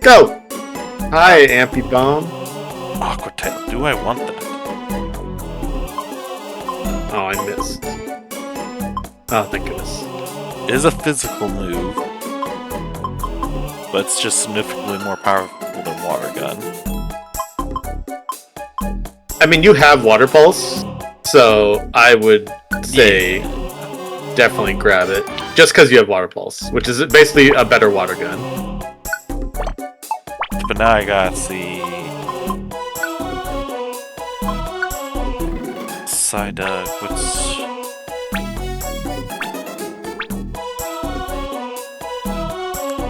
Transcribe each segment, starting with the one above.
Go! Hi, Ampy Bomb. Aqua Tail. Do I want that? Oh, I missed. Oh, thank goodness. It is a physical move, but it's just significantly more powerful than Water Gun. I mean, you have Water Pulse, so I would say definitely grab it. Just because you have Water Pulse, which is basically a better Water Gun. But now I gotta see... Psyduck, what's...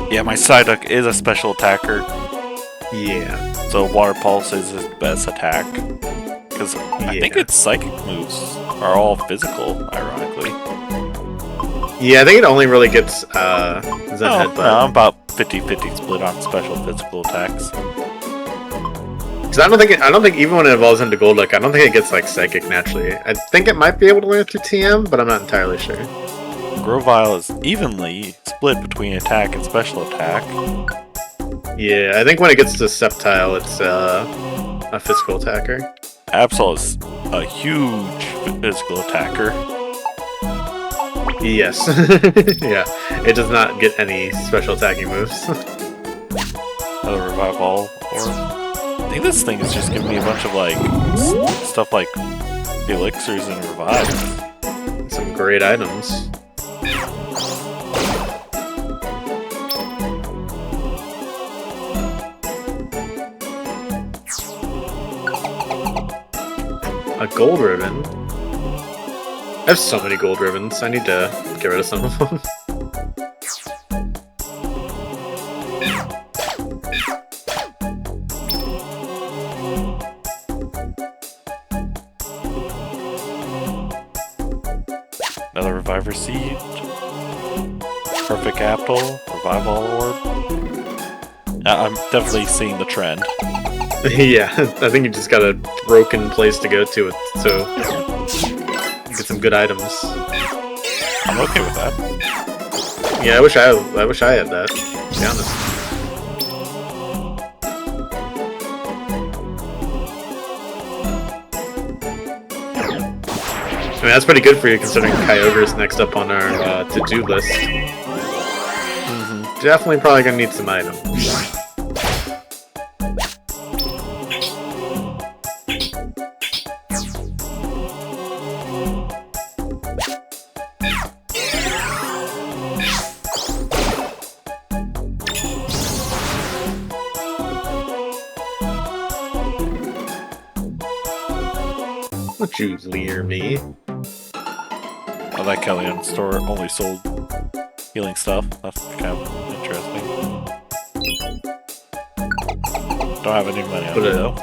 Yeah, my Psyduck is a special attacker. Yeah. So Water Pulse is his best attack. Because I think its psychic moves are all physical, ironically. Yeah, I think it only really gets Zen Headbutt. No, I'm about 50-50 split on special physical attacks. Because I don't think even when it evolves into Golduck, I don't think it gets like Psychic naturally. I think it might be able to learn through TM, but I'm not entirely sure. Grovyle is evenly split between attack and special attack. Yeah, I think when it gets to Sceptile, it's a physical attacker. Absol is a huge physical attacker. Yes. Yeah, it does not get any special attacking moves. Another Revive Ball. Or I think this thing is just giving me a bunch of like stuff like elixirs and revives. Some great items. A gold ribbon? I have so many gold ribbons, I need to get rid of some of them. Another Reviver Seed. Perfect Apple. Revival Orb. I'm definitely seeing the trend. Yeah, I think you just got a broken place to go to it, so get some good items. I'm okay with that. Yeah, I wish I had that, to be honest. I mean, that's pretty good for you considering Kyogre's next up on our to-do list. Definitely probably gonna need some items. Don't you leer me. I like Kellyanne store only sold healing stuff. That's kind of interesting. Don't have any money on it though.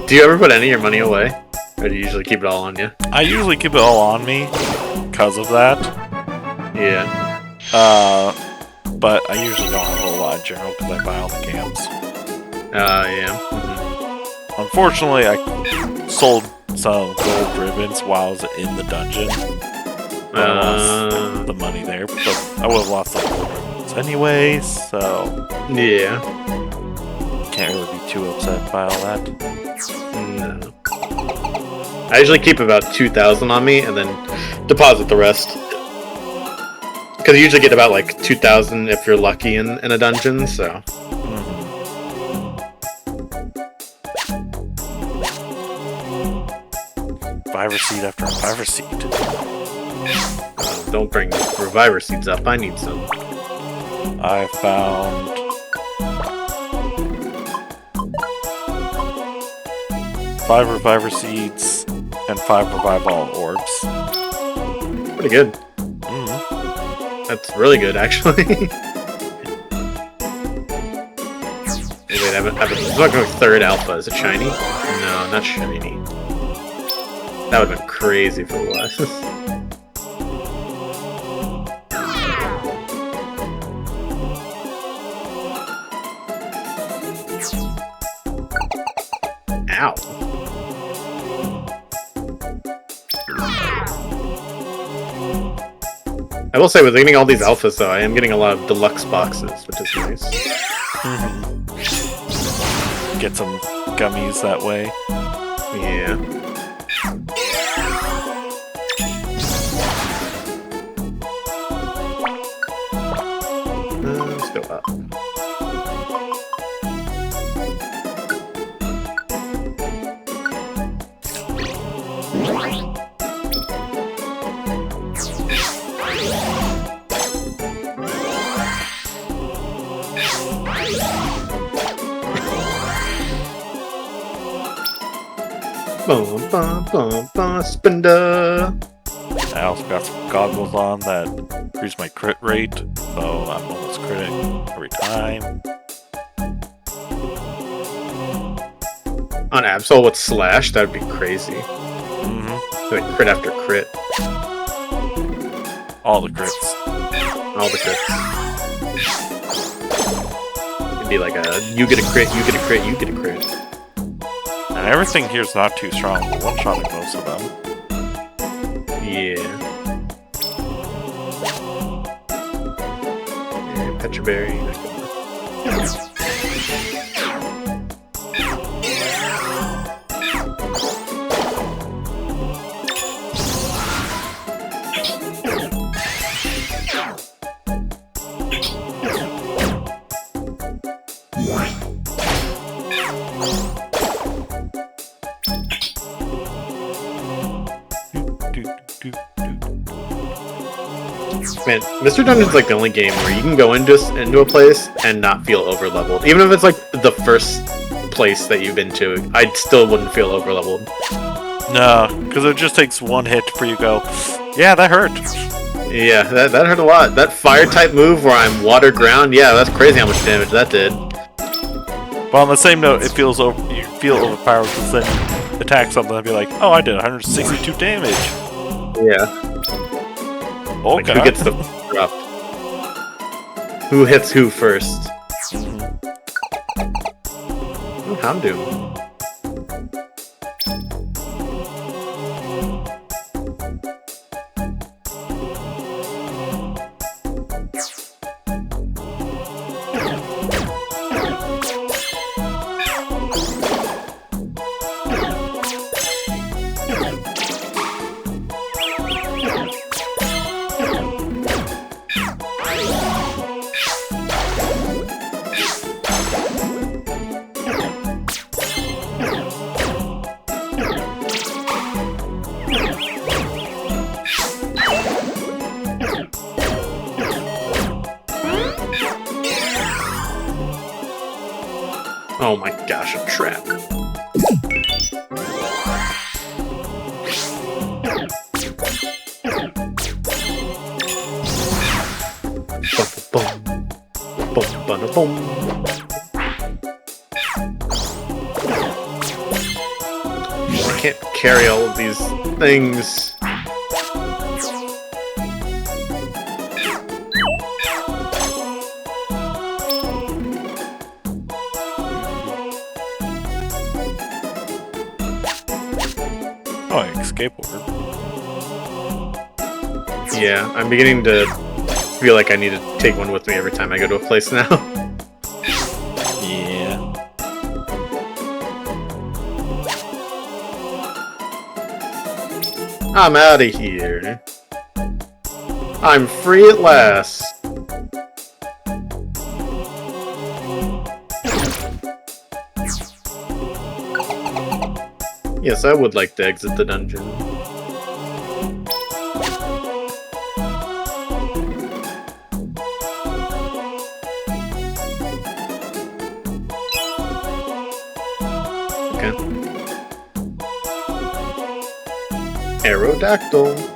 Do you ever put any of your money away? Or do you usually keep it all on you? I usually keep it all on me because of that. Yeah. But I usually don't have a whole lot in general because I buy all the camps. Yeah. Unfortunately, I sold some gold ribbons while I was in the dungeon. I lost the money there, but I would have lost the gold ribbons anyway, so... Yeah. Can't really be too upset by all that. No. I usually keep about 2,000 on me and then deposit the rest. Because you usually get about like 2,000 if you're lucky in a dungeon, so... Reviver Seed after Reviver Seed. Don't bring Reviver Seeds up, I need some. I found... 5 Reviver Seeds and 5 Revive All Orbs. Pretty good. That's really good, actually. Wait, I haven't looked at third alpha. Is it shiny? No, not shiny. That would have been crazy if it was. Ow. I will say, with getting all these alphas, though, I am getting a lot of deluxe boxes, which is nice. Get some gummies that way. Yeah. Let's go up. Bum, bum, bum, bum, spinda. I also got some goggles on that increase my crit rate, so I'm almost critting every time. On Absol with Slash, that would be crazy. Like crit after crit. All the crits. All the crits. It'd be like a, you get a crit, you get a crit, you get a crit. And everything here's not too strong. We're one-shotting most of them. Yeah. Yeah, Petra Berry. Man, Mr. Dungeon's like the only game where you can go into a place and not feel overleveled. Even if it's like the first place that you've been to, I still wouldn't feel overleveled. No, because it just takes one hit for you to go, yeah, that hurt. Yeah, that hurt a lot. That fire type move where I'm water ground, yeah, that's crazy how much damage that did. But on the same note, it feels you feel overpowered because then you attack something and be like, oh, I did 162 damage. Yeah. Okay. Like, who gets the drop? Who hits who first? Oh, Houndoom. Oh my gosh, a trap. Boom, boom, boom, boom, boom. I can't carry all of these things. Oh, I skateboard. Yeah, I'm beginning to feel like I need to take one with me every time I go to a place now. Yeah. I'm out of here. I'm free at last. Yes, I would like to exit the dungeon. Okay. Aerodactyl.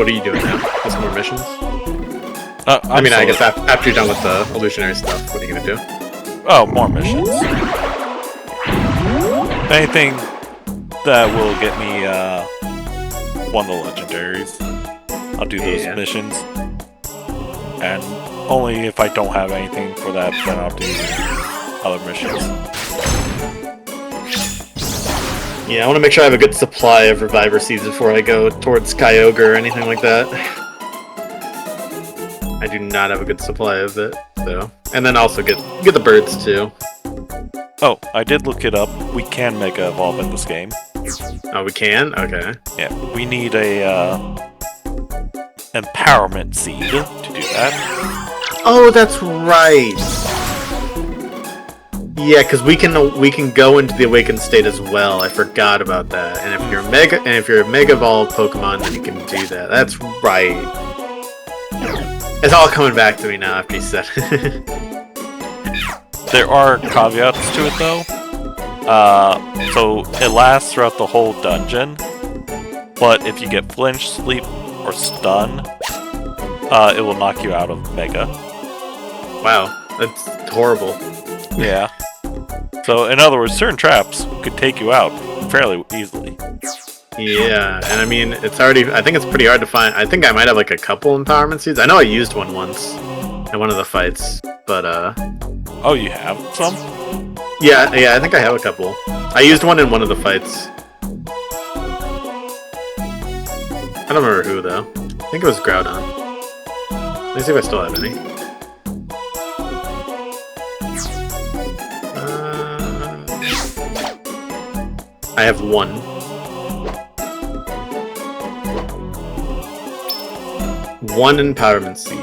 what are you doing now? Just more missions? I I guess after you're done with the illusionary stuff, what are you gonna do? Oh, more missions. Anything that will get me one of the legendaries. I'll do those missions. And only if I don't have anything for that, then I'll do other missions. Yeah, I want to make sure I have a good supply of reviver seeds before I go towards Kyogre or anything like that. I do not have a good supply of it, so. And then also get the birds too. Oh, I did look it up. We can Mega Evolve in this game. Oh, we can? Okay. Yeah, we need a empowerment seed to do that. Oh, that's right. Yeah, because we can go into the awakened state as well. I forgot about that. And if you're a Mega Evolved Pokemon, then you can do that. That's right. It's all coming back to me now after you said it. There are caveats to it though. So it lasts throughout the whole dungeon, but if you get flinch, sleep, or stun, it will knock you out of Mega. Wow, that's horrible. Yeah. So in other words, certain traps could take you out fairly easily. Yeah, and I mean, I think it's pretty hard to find. I think I might have like a couple empowerment seeds. I know I used one once in one of the fights, but Oh, you have some? Yeah, I think I have a couple. I used one in one of the fights. I don't remember who, though. I think it was Groudon. Let me see if I still have any. I have one. One empowerment seed.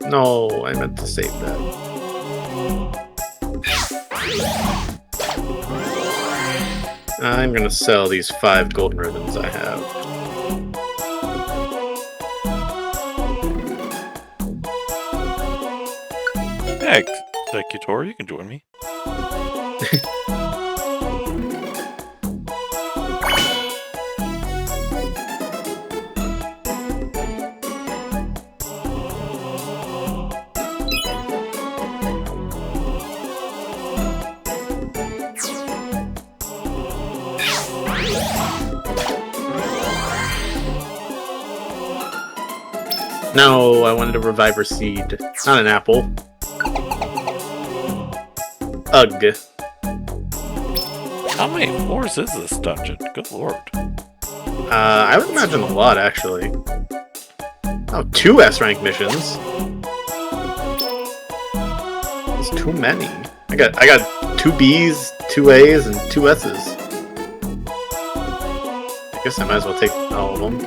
No, I meant to save that. I'm gonna sell these 5 golden ribbons I have. Yeah, Executor, you can join me. No, I wanted a reviver seed, not an apple. Ugh. How many floors is this dungeon? Good lord. I would imagine a lot, actually. Oh, 2 S-rank missions. That's too many. I got 2 Bs, 2 As, and 2 S's. I guess I might as well take all of them.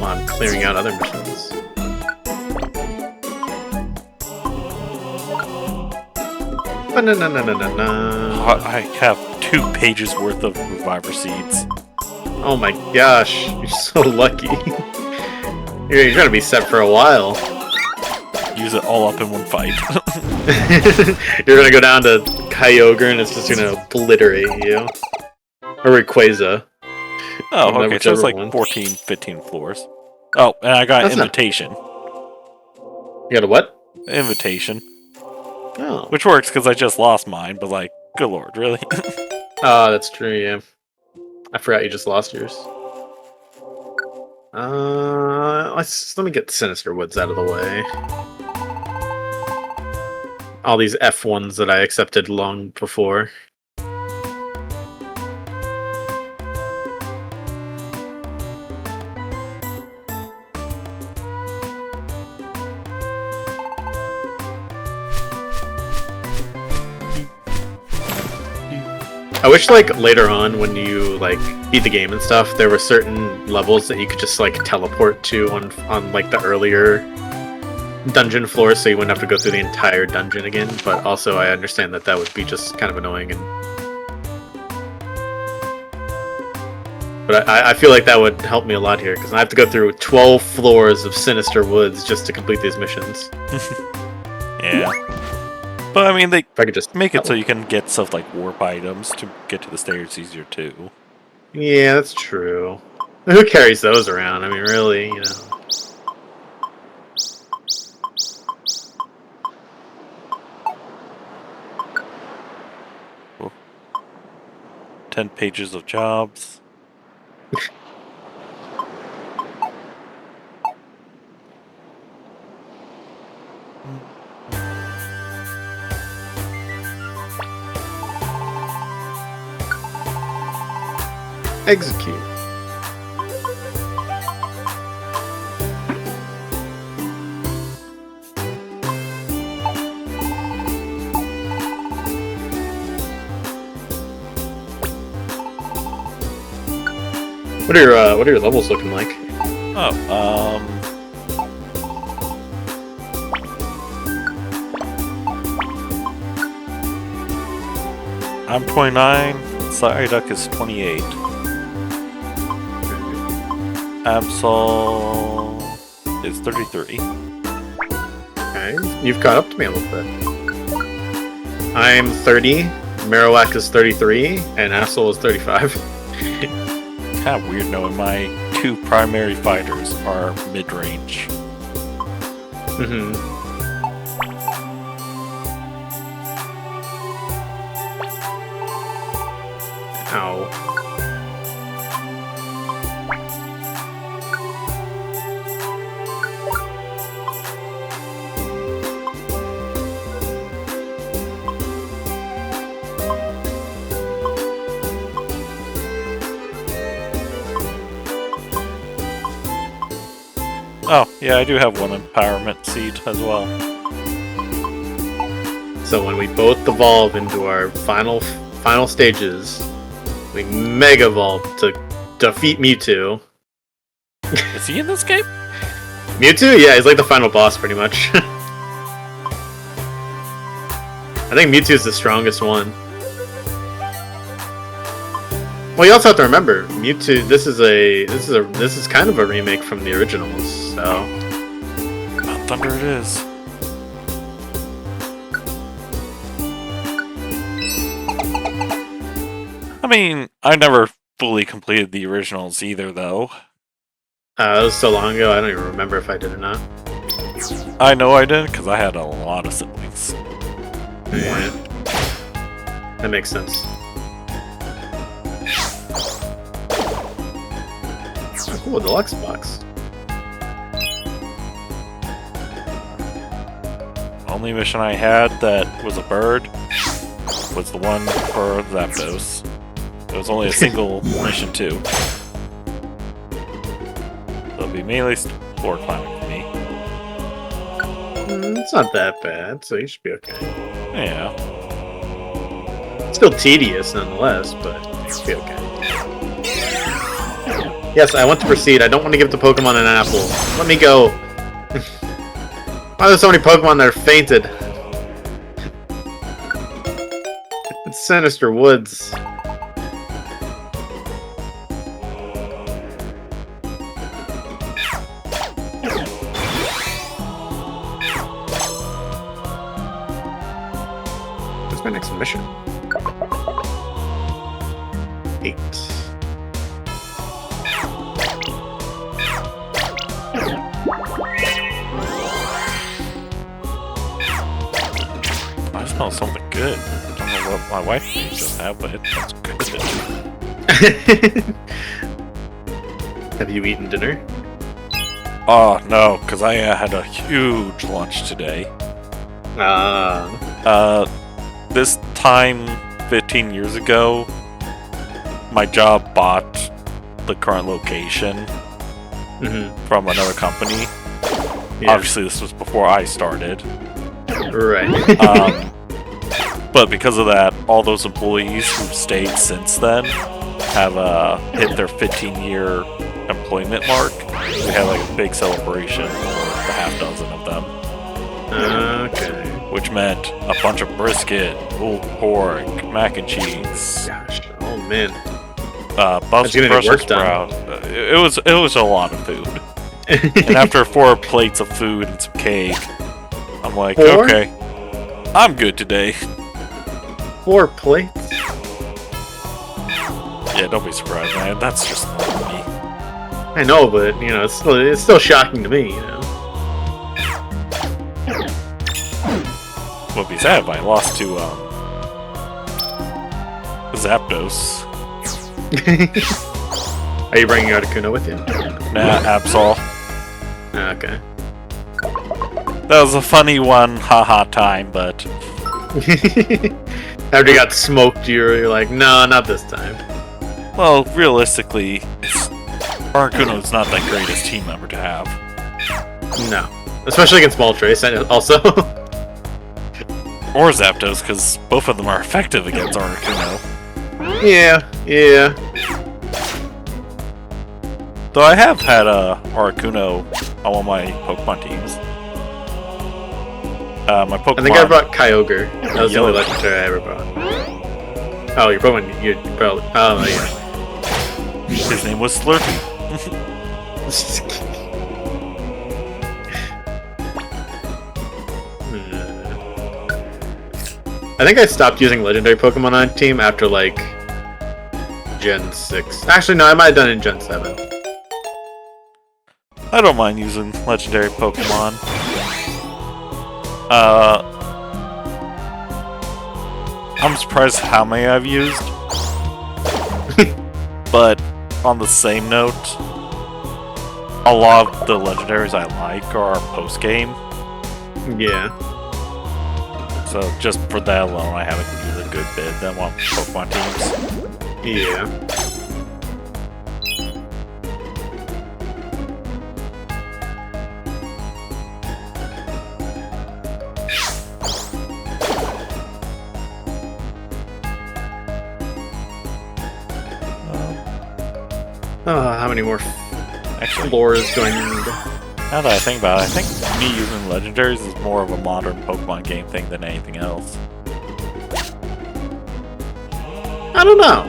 While I'm clearing out other missions. I have 2 pages worth of reviver seeds. Oh my gosh, you're so lucky. You're gonna be set for a while. Use it all up in one fight. You're gonna go down to Kyogre and it's just gonna obliterate you. Or Rayquaza. Oh, okay, so it's like 14, 15 floors. Oh, and I got an invitation. You got a what? Invitation. Oh. Which works because I just lost mine, but like, good lord, really? Oh, that's true, yeah. I forgot you just lost yours. Let me get Sinister Woods out of the way. All these F1s that I accepted long before. I wish, like, later on, when you, like, beat the game and stuff, there were certain levels that you could just, like, teleport to on like, the earlier dungeon floors, so you wouldn't have to go through the entire dungeon again, but also I understand that that would be just kind of annoying, and... But but I feel like that would help me a lot here because I have to go through 12 floors of Sinister Woods just to complete these missions. Yeah. But I mean, they If I could just make it so you can get stuff like warp items to get to the stairs easier too. Yeah, that's true. Who carries those around? I mean, really, you know. 10 pages of jobs. Execute. What are your levels looking like? Oh, I'm 29. Psyduck is 28. Absol is 33. Okay, you've caught up to me a little bit. I'm 30. Marowak is 33, and Absol is 35. Kind of weird knowing my two primary fighters are mid-range. Mm-hmm. Ow. Oh, yeah, I do have one empowerment seed as well. So when we both evolve into our final stages, we Mega Evolve to defeat Mewtwo. Is he in this game? Mewtwo? Yeah, he's like the final boss, pretty much. I think Mewtwo's the strongest one. Well, you also have to remember, Mewtwo. This is kind of a remake from the originals. So, Oh, thunder it is. I mean, I never fully completed the originals either, though. that was so long ago. I don't even remember if I did or not. I know I did because I had a lot of siblings. Yeah. That makes sense. Oh, cool, deluxe box. Only mission I had that was a bird was the one for Zapdos. It was only a single mission too. So it'll be mainly floor climbing for me. It's not that bad, so you should be okay. Yeah. Still tedious nonetheless, but you should be okay. Yes, I want to proceed. I don't want to give the Pokemon an apple. Let me go. Why are there so many Pokemon that are fainted? It's Sinister Woods. What's my next mission? 8. I smell something good. I don't know what my wife just had, but it smells good. Have you eaten dinner? Oh, no, because I had a huge lunch today. This time, 15 years ago, my job bought the current location from another company. Yeah. Obviously, this was before I started. Right. But because of that, all those employees who've stayed since then have hit their 15-year employment mark. We had like a big celebration for the half dozen of them. Okay. Which meant a bunch of brisket, pulled pork, mac and cheese. Gosh. Oh man. Buffs getting Brussels work done. sprout. It was a lot of food. And after 4 plates of food and some cake, I'm like, 4? okay, I'm good today. 4 plates? Yeah, don't be surprised, man. That's just not me. I know, but you know, it's still shocking to me. You know. Would be sad if I lost to Zapdos. Are you bringing Articuno with you? Nah, Absol. Okay. That was a funny one, haha time, but After you got smoked, you're like, no, not this time. well, realistically, Articuno is not that greatest team member to have. No, especially against Moltres, and also. Or Zapdos, because both of them are effective against Articuno. Yeah. Though I have had Articuno on one of my Pokemon teams. My Pokemon. I think I brought Kyogre. That was the only Yellow. legendary I ever brought. Oh, your Pokemon. You probably. Oh, yeah. His name was Slurpee. I think I stopped using legendary Pokemon on a team after like Gen 6. Actually, no, I might have done it in Gen 7. I don't mind using legendary Pokemon. I'm surprised how many I've used. But on the same note, a lot of the legendaries I like are post-game. Yeah. So just for that alone, I haven't used a good bit than on Pokemon teams. Yeah. How many more Actually, floors do I need? now that I think about it, I think me using legendaries is more of a modern Pokemon game thing than anything else. I don't know.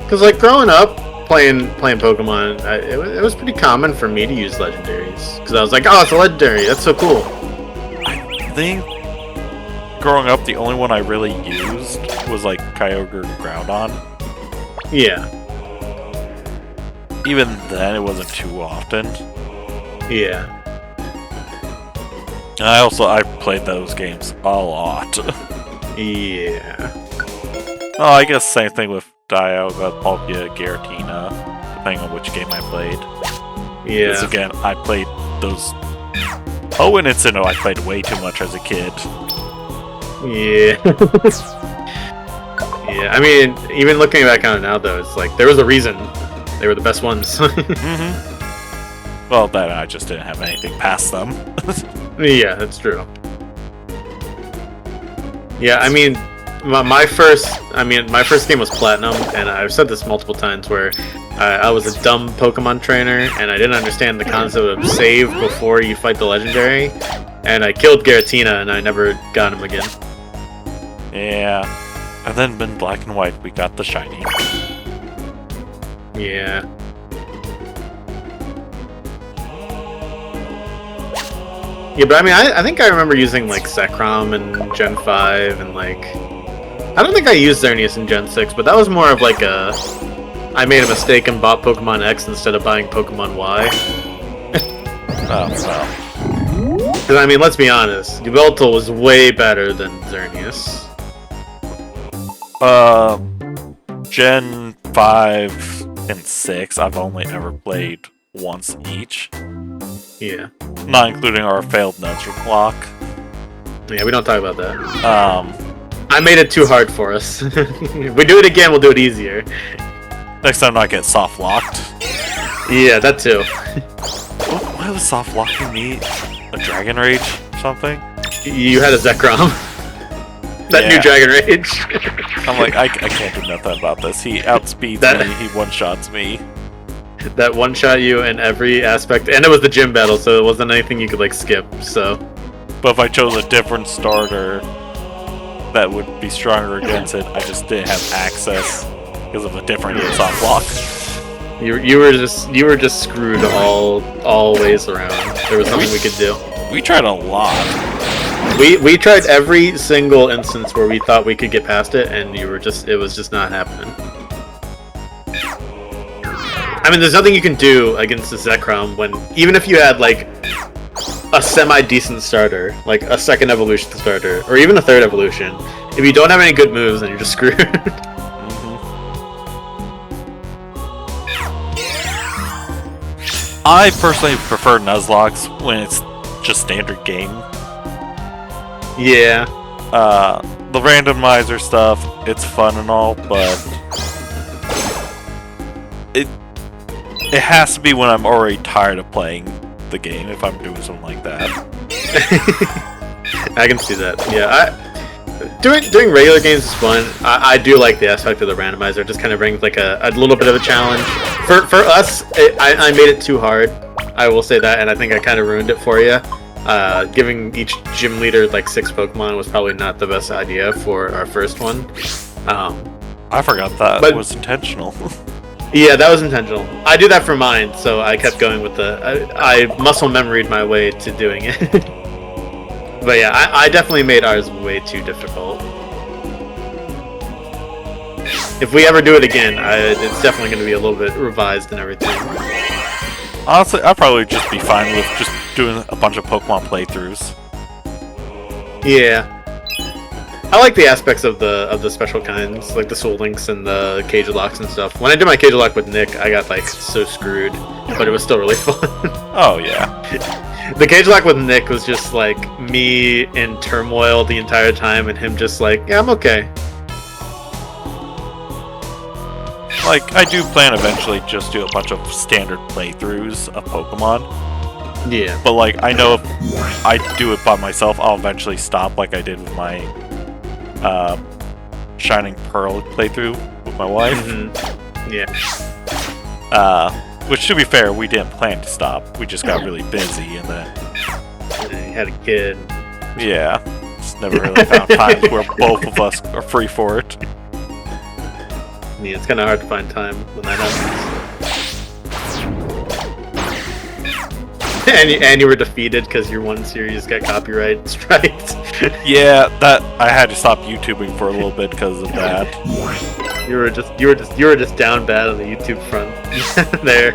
Cause like growing up playing Pokemon, it was pretty common for me to use legendaries. Cause I was like, oh, it's a legendary. That's so cool. I think growing up, the only one I really used was like Kyogre and Groudon. Yeah. Even then, it wasn't too often. Yeah. And I played those games a lot. Yeah. Oh, I guess same thing with Dialga, Palkia, Giratina, depending on which game I played. Yeah. Because again, I played those. Oh, and Incinerator, I played way too much as a kid. Yeah. Yeah. I mean, even looking back on it now, though, it's like there was a reason they were the best ones. Well, then I just didn't have anything past them. Yeah, that's true. Yeah, I mean, my first game was Platinum, and I've said this multiple times where I was a dumb Pokemon trainer, and I didn't understand the concept of save before you fight the legendary, and I killed Giratina, and I never got him again. Yeah. And then in Black and White, we got the shiny. Yeah. Yeah, but I mean, I think I remember using like Zekrom in Gen 5, and like I don't think I used Xerneas in Gen 6, but that was more of like a I made a mistake and bought Pokemon X instead of buying Pokemon Y. Oh, well. Because I mean, let's be honest, Yveltal was way better than Xerneas. Gen 5 and 6, I've only ever played once each. Yeah. Not including our failed Nuzlocke. Yeah, we don't talk about that. I I made it too hard for us. If we do it again, we'll do it easier. Next time I get soft locked. Yeah, that too. Why was soft locking me? A Dragon Rage or something? You had a Zekrom. That Yeah. new Dragon Rage. I'm like, I can't do nothing about this. He outspeeds me, he one-shots me. That one-shot you in every aspect, and it was the gym battle, so it wasn't anything you could like skip. So, But if I chose a different starter that would be stronger against it, I just didn't have access because of a different soft block. You were just screwed all ways around. There was nothing we could do. We tried a lot. We tried every single instance where we thought we could get past it, and it was just not happening. I mean, there's nothing you can do against the Zekrom when, even if you had like a semi-decent starter, like a second evolution starter, or even a third evolution, if you don't have any good moves, then you're just screwed. I personally prefer Nuzlocke when it's just standard game. Yeah. The randomizer stuff, it's fun and all, but it has to be when I'm already tired of playing the game if I'm doing something like that. I can see that. Yeah, doing regular games is fun. I do like the aspect of the randomizer. It just kind of brings like a little bit of a challenge. For us, I made it too hard. I will say that, and I think I kind of ruined it for you. Giving each gym leader like 6 Pokemon was probably not the best idea for our first one. I forgot that was intentional. Yeah, that was intentional. I do that for mine, so I kept going with I muscle memoried my way to doing it. But yeah, I definitely made ours way too difficult. If we ever do it again, it's definitely going to be a little bit revised and everything. Honestly, I'd probably just be fine with just doing a bunch of Pokemon playthroughs. Yeah. I like the aspects of the special kinds, like the Soul Links and the Cage Locks and stuff. When I did my Cage Lock with Nick, I got like so screwed, but it was still really fun. Oh yeah. The Cage Lock with Nick was just like me in turmoil the entire time, and him just like, yeah, I'm okay. Like, I do plan eventually just do a bunch of standard playthroughs of Pokemon. Yeah. But like, I know if I do it by myself, I'll eventually stop like I did with my Shining Pearl playthrough with my wife. Mm-hmm. Yeah. Which, to be fair, we didn't plan to stop. We just got really busy and then... You had a kid. Yeah. Just never really found times where both of us are free for it. Yeah, it's kind of hard to find time when that happens. and you were defeated because your one series got copyright striked. Yeah, that I had to stop YouTubing for a little bit because of that. You were just down bad on the YouTube front there.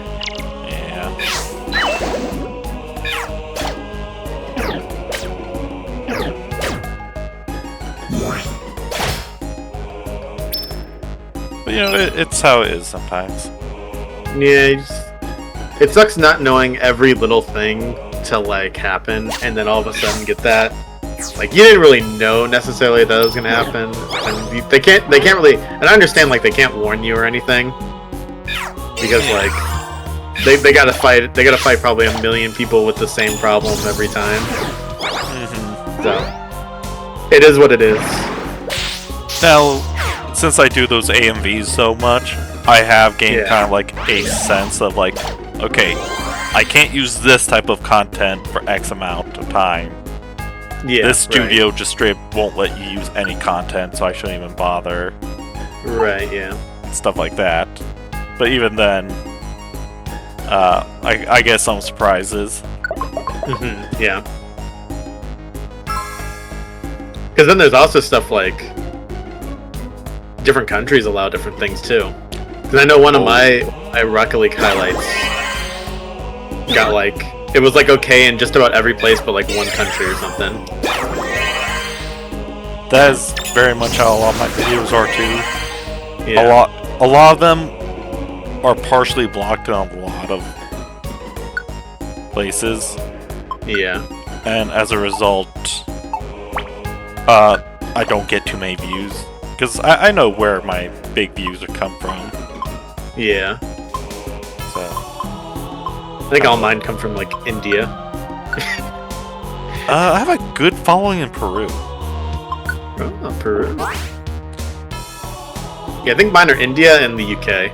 Yeah. But you know, it's how it is sometimes. Yeah, it sucks not knowing every little thing to like happen, and then all of a sudden get that. Like, you didn't really know necessarily that was gonna happen, and they can't really. And I understand like they can't warn you or anything because like they gotta fight probably 1 million people with the same problem every time. Mm-hmm. So it is what it is. Now, since I do those AMVs so much, I have gained kind of like a sense of like, okay, I can't use this type of content for X amount of time. Yeah, this studio just straight won't let you use any content, so I shouldn't even bother. Right, yeah. Stuff like that. But even then, I get some surprises. Mm-hmm, yeah. Because then there's also stuff like different countries allow different things too. Because I know one of my Rocket League highlights got like, it was like okay in just about every place but like one country or something. That is very much how a lot of my videos are too. Yeah. A lot of them are partially blocked in a lot of places. Yeah. And as a result, I don't get too many views. Because I know where my big views would come from. Yeah. So I think all mine come from like India. I have a good following in Peru. Oh, Peru. Yeah, I think mine are India and the UK.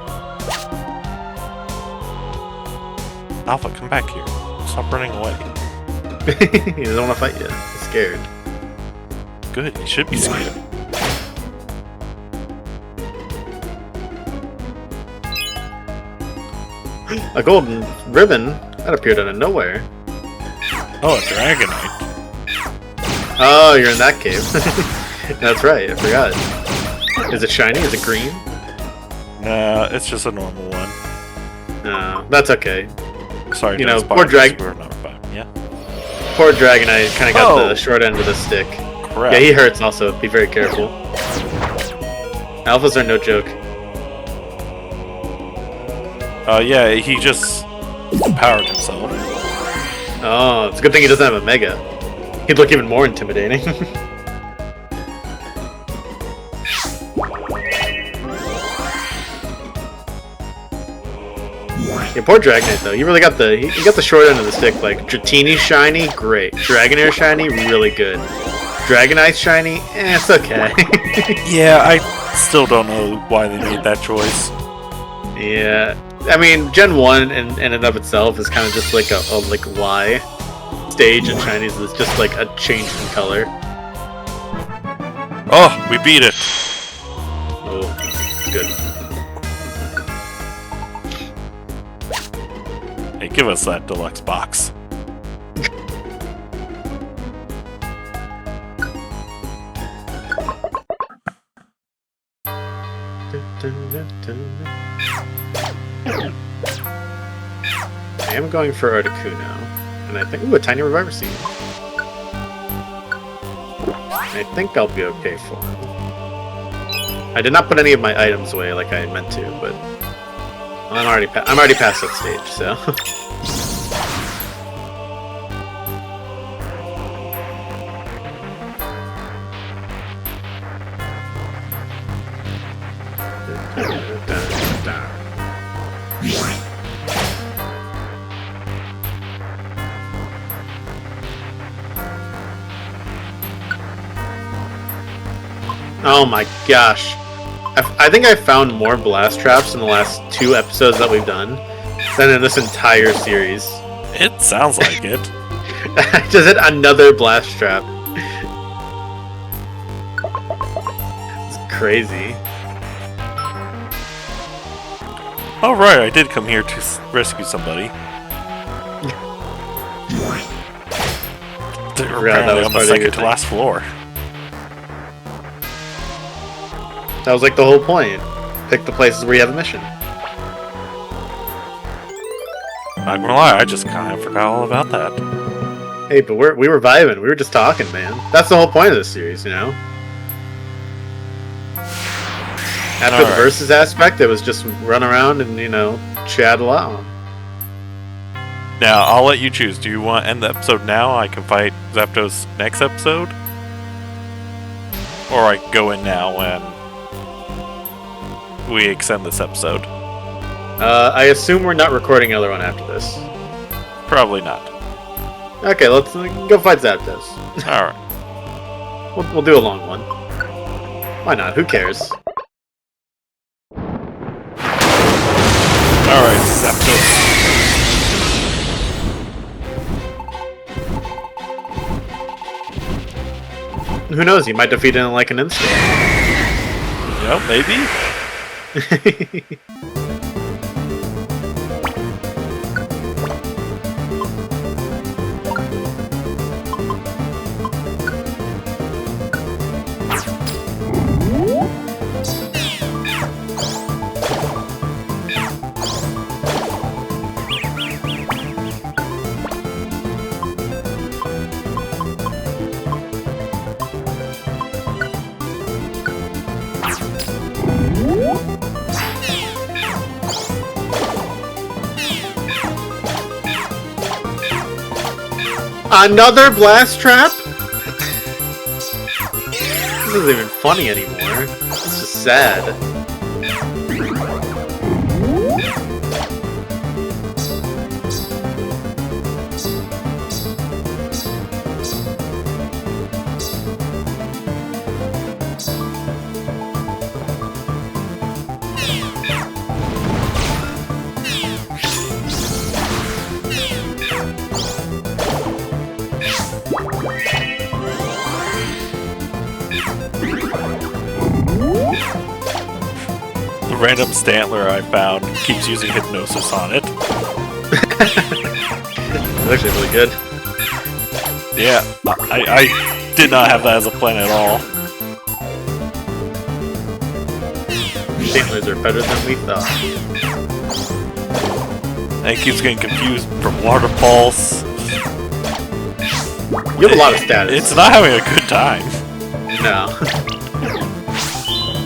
Alpha, come back here. Stop running away. He doesn't want to fight you. He's scared. Good, you should be scared. A golden ribbon? That appeared out of nowhere. Oh, a Dragonite. Oh, you're in that cave. That's right, I forgot. Is it shiny? Is it green? Nah, it's just a normal one. No, that's okay. Sorry, You know, Dennis poor Byers, we're not fine. Yeah. Poor Dragonite kind of got the short end of the stick. Crap. Yeah, he hurts also. Be very careful. Alphas are no joke. Yeah, he just powered himself. Oh, it's a good thing he doesn't have a Mega. He'd look even more intimidating. Yeah, poor Dragonite though. He really got the he got the short end of the stick. Like Dratini shiny, great. Dragonair shiny, really good. Dragonite shiny, it's okay. Yeah, I still don't know why they made that choice. Yeah, I mean Gen 1 in and of itself is kind of just like a like Y stage, and shinies is just like a change in color. Oh, we beat it. Oh, it's good. Hey, give us that deluxe box. I am going for Articuno, and I think a tiny reviver seed. I think I'll be okay for him. I did not put any of my items away like I meant to, but I'm already past that stage, so. Oh my gosh. I think I found more blast traps in the last 2 episodes that we've done than in this entire series. It sounds like it. I just hit another blast trap. It's crazy. Oh right, I did come here to rescue somebody. Apparently on the second to last floor. That was like the whole point. Pick the places where you have a mission. Not gonna lie, I just kind of forgot all about that. Hey, but we were vibing. We were just talking, man. That's the whole point of this series, you know? After the versus aspect, it was just run around and, you know, chat along. Now, I'll let you choose. Do you want to end the episode now? I can fight Zapdos next episode? Or I can go in now when we extend this episode? I assume we're not recording another one after this. Probably not. Okay, let's go fight Zapdos. Alright. We'll do a long one. Why not? Who cares? Alright, Zapdos. Who knows? You might defeat it in like an instant. Yeah, maybe. Another blast trap? This isn't even funny anymore. It's just sad. The random Stantler I found keeps using Hypnosis on it. It's actually really good. Yeah, I did not have that as a plan at all. Stainlers are better than we thought. And it keeps getting confused from waterfalls. You have a lot of status. It's not having a good time. No.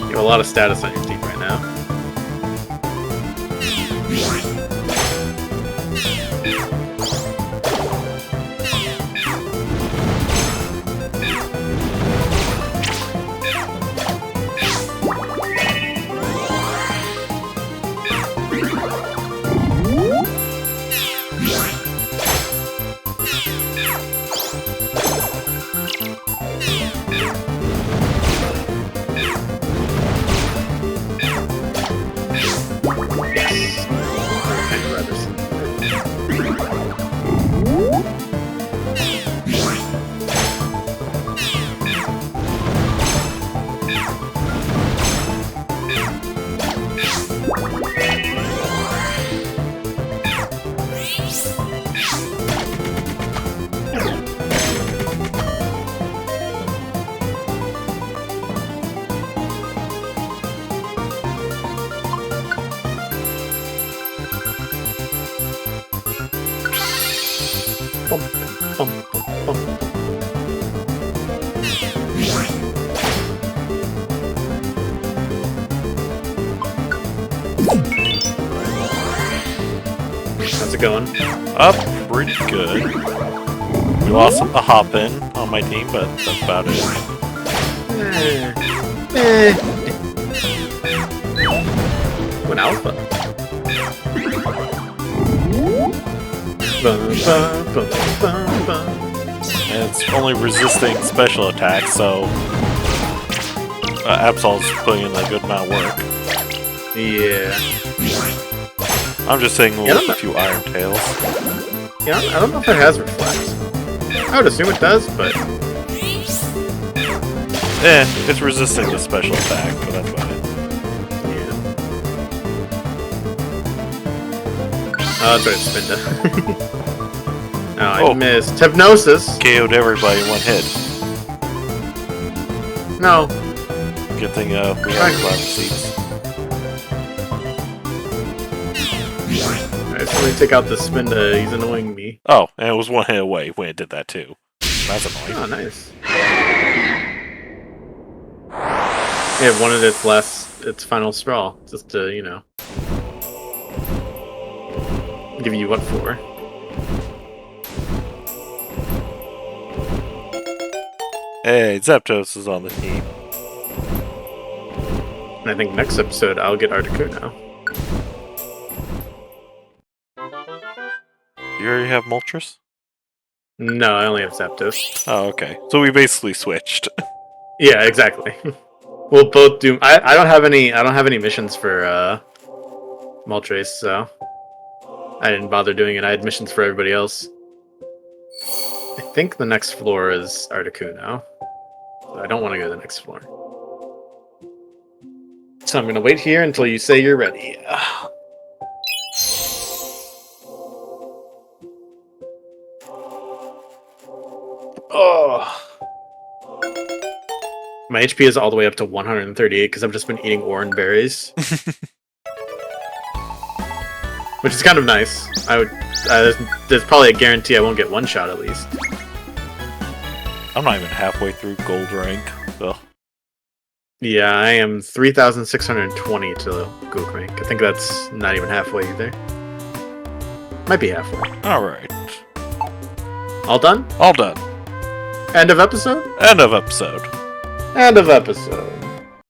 You have a lot of status on your team right now. Bum, bum, bum, bum. How's it going? Up pretty good. We lost a Hop-In on my team, but that's about it. When alpha. And it's only resisting special attacks, so Absol's putting in a good amount of work. Yeah. I'm just saying with a few Iron Tails. Yeah, I don't know if it has reflect. I would assume it does, but It's resisting the special attack, but that's about it. yeah. Oh, that's right, Spinda. Oh, I missed. Hypnosis! KO'd everybody in one hit. No. Good thing we have climb seats. Alright, so let me take out the Spinda. He's annoying me. Oh, and it was one hit away when it did that too. That's annoying. Oh, nice. It wanted its final straw, just to, you know, give you what for. Hey, Zapdos is on the team. And I think next episode I'll get Articuno. You already have Moltres? No, I only have Zapdos. Oh, okay. So we basically switched. Yeah, exactly. We'll both do. I don't have any. I don't have any missions for Moltres, so I didn't bother doing it. I had missions for everybody else. I think the next floor is Articuno. So I don't want to go to the next floor. So I'm gonna wait here until you say you're ready. Oh. My HP is all the way up to 138 because I've just been eating orange berries. Which is kind of nice. I would. There's probably a guarantee I won't get one shot at least. I'm not even halfway through gold rank, so. Yeah, I am 3,620 to gold rank. I think that's not even halfway either. Might be halfway. Alright. All done? All done. End of episode? End of episode. End of episode.